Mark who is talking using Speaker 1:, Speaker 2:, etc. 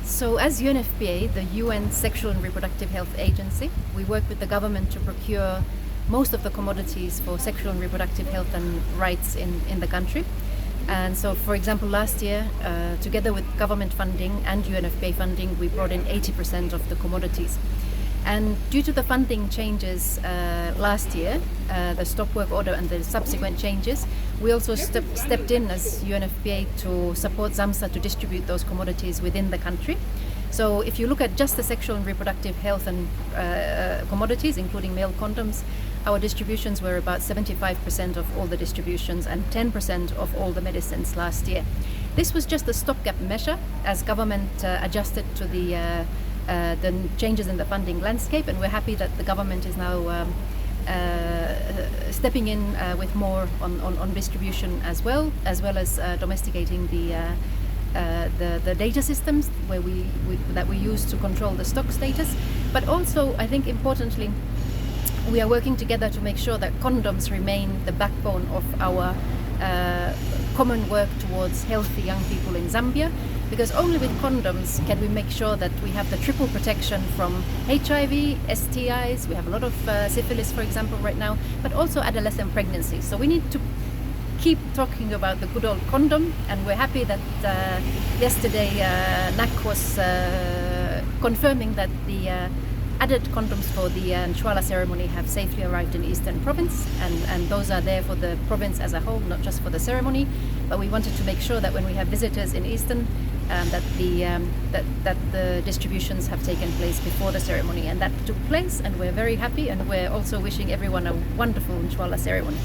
Speaker 1: So as UNFPA, the UN Sexual and Reproductive Health Agency, we work with the government to procure most of the commodities for sexual and reproductive health and rights in the country. And so, for example, last year, together with government funding and UNFPA funding, we brought in 80% of the commodities. And due to the funding changes last year, the stop work order and the subsequent changes, we also stepped in as UNFPA to support ZAMSA to distribute those commodities within the country. So if you look at just the sexual and reproductive health and commodities, including male condoms, our distributions were about 75% of all the distributions and 10% of all the medicines last year. This was just a stopgap measure as government adjusted to the changes in the funding landscape, and we're happy that the government is now stepping in with more on distribution as well as domesticating the data systems that we use to control the stock status. But also, I think importantly, we are working together to make sure that condoms remain the backbone of our common work towards healthy young people in Zambia, because only with condoms can we make sure that we have the triple protection from HIV, STIs, we have a lot of syphilis, for example, right now, but also adolescent pregnancies. So we need to keep talking about the good old condom, and we're happy that yesterday NAC was confirming that the added condoms for the Nchwala ceremony have safely arrived in Eastern Province, and those are there for the province as a whole, not just for the ceremony. But we wanted to make sure that when we have visitors in Eastern, that the distributions have taken place before the ceremony, and that took place, and we're very happy, and we're also wishing everyone a wonderful Nchwala ceremony.